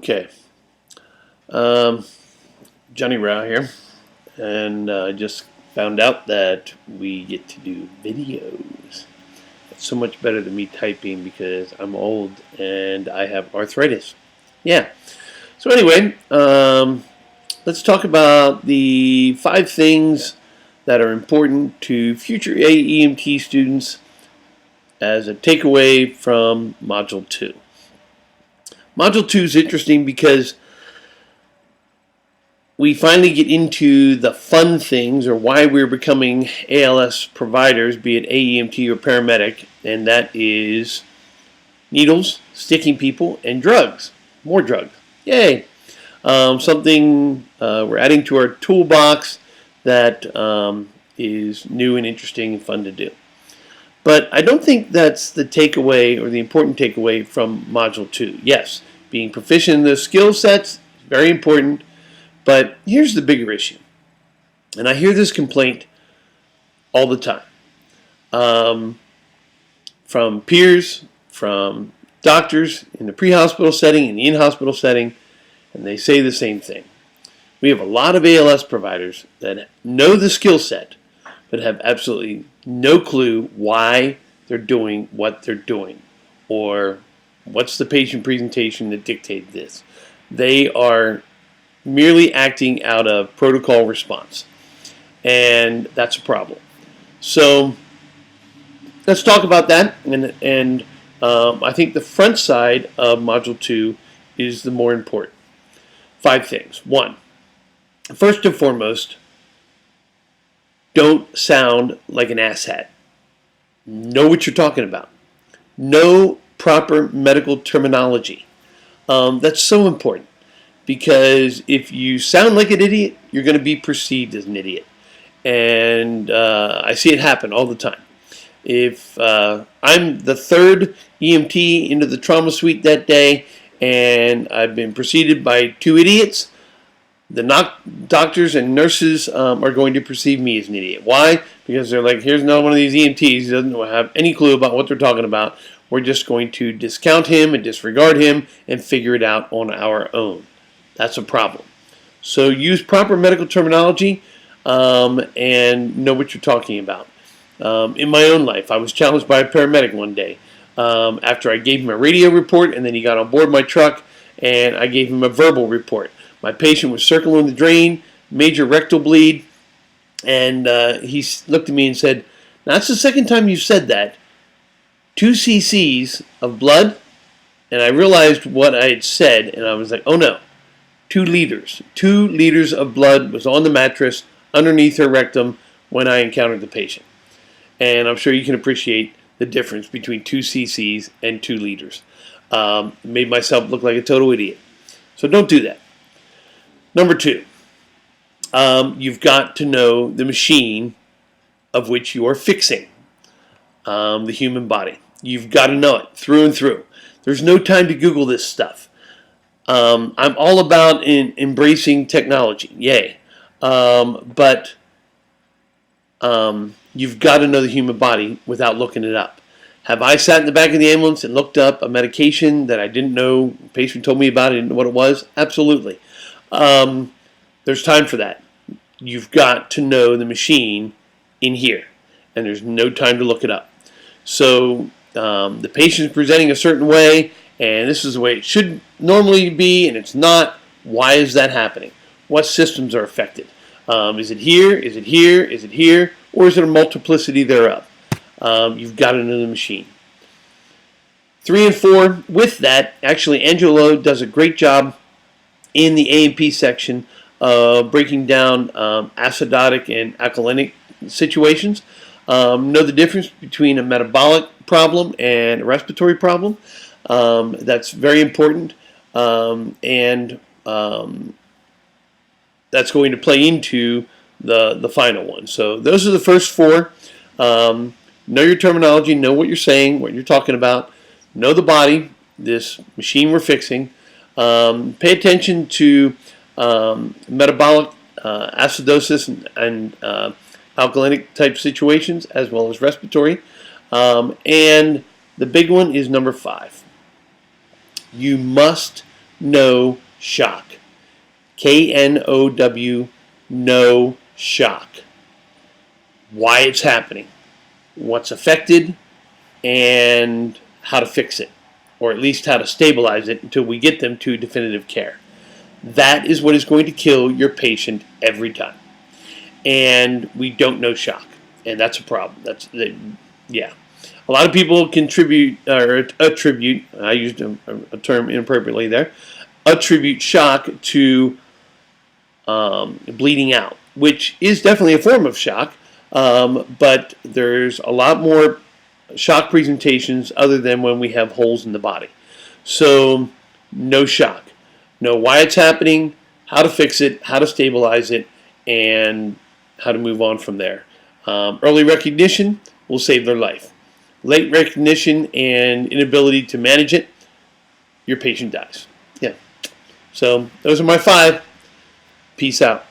Okay, um, Johnny Rao here, and I just found out that we get to do videos. It's so much better than me typing because I'm old and I have arthritis. Yeah. So anyway, let's talk about the 5 things that are important to future AEMT students as a takeaway from Module 2. Module 2 is interesting because we finally get into the fun things, or why we're becoming ALS providers, be it AEMT or paramedic, and that is needles, sticking people, and drugs. More drugs. Yay! Something we're adding to our toolbox that is new and interesting and fun to do. But I don't think that's the takeaway or the important takeaway from Module 2. Yes, being proficient in those skill sets is very important. But here's the bigger issue, and I hear this complaint all the time from peers, from doctors in the pre-hospital setting, in the in-hospital setting, and they say the same thing. We have a lot of ALS providers that know the skill set, but have absolutely no clue why they're doing what they're doing, or what's the patient presentation that dictated this. They are merely acting out of protocol response, and that's a problem. So let's talk about that, and I think the front side of Module 2 is the more important. 5 things. 1, first and foremost, don't sound like an asshat. Know what you're talking about. Know proper medical terminology. That's so important. Because if you sound like an idiot, you're going to be perceived as an idiot. And I see it happen all the time. If I'm the 3rd EMT into the trauma suite that day, and I've been preceded by 2 idiots, the doctors and nurses are going to perceive me as an idiot. Why? Because they're like, here's another one of these EMTs who doesn't have any clue about what they're talking about. We're just going to discount him and disregard him and figure it out on our own. That's a problem. So use proper medical terminology and know what you're talking about. In my own life, I was challenged by a paramedic one day after I gave him a radio report, and then he got on board my truck, and I gave him a verbal report. My patient was circling the drain, major rectal bleed, and he looked at me and said, "Now, that's the second time you've said that. 2 cc's of blood?" And I realized what I had said, and I was like, oh no. 2 liters. 2 liters of blood was on the mattress underneath her rectum when I encountered the patient. And I'm sure you can appreciate the difference between 2 cc's and 2 liters. Made myself look like a total idiot. So don't do that. Number 2, you've got to know the machine of which you are fixing, the human body. You've got to know it through and through. There's no time to Google this stuff. I'm all about embracing technology, yay. But you've got to know the human body without looking it up. Have I sat in the back of the ambulance and looked up a medication that I didn't know, the patient told me about it, I didn't know what it was? Absolutely. There's time for that. You've got to know the machine in here, and there's no time to look it up. So the patient is presenting a certain way, and this is the way it should normally be, and it's not. Why is that happening? What systems are affected? Is it here? Is it here? Is it here? Or is it a multiplicity thereof? You've got to know the machine. 3 and 4, with that, actually Angelo does a great job in the A&P section breaking down acidotic and alkalinic situations. Know the difference between a metabolic problem and a respiratory problem. That's very important, and that's going to play into the final one. So those are the first 4. Know your terminology, know what you're saying, what you're talking about. Know the body, this machine we're fixing. Pay attention to metabolic acidosis and alkalinic type situations, as well as respiratory. And the big one is number 5. You must no shock. KNOW, no shock. Why it's happening, what's affected, and how to fix it, or at least how to stabilize it until we get them to definitive care. That is what is going to kill your patient every time. And we don't know shock, and that's a problem. Yeah. A lot of people contribute or attribute. I used a term inappropriately there. Attribute shock to bleeding out, which is definitely a form of shock, but there's a lot more shock presentations other than when we have holes in the body. So no shock. Know why it's happening, how to fix it, how to stabilize it, and how to move on from there. Early recognition will save their life. Late recognition and inability to manage it, your patient dies. Yeah. So those are my 5. Peace out.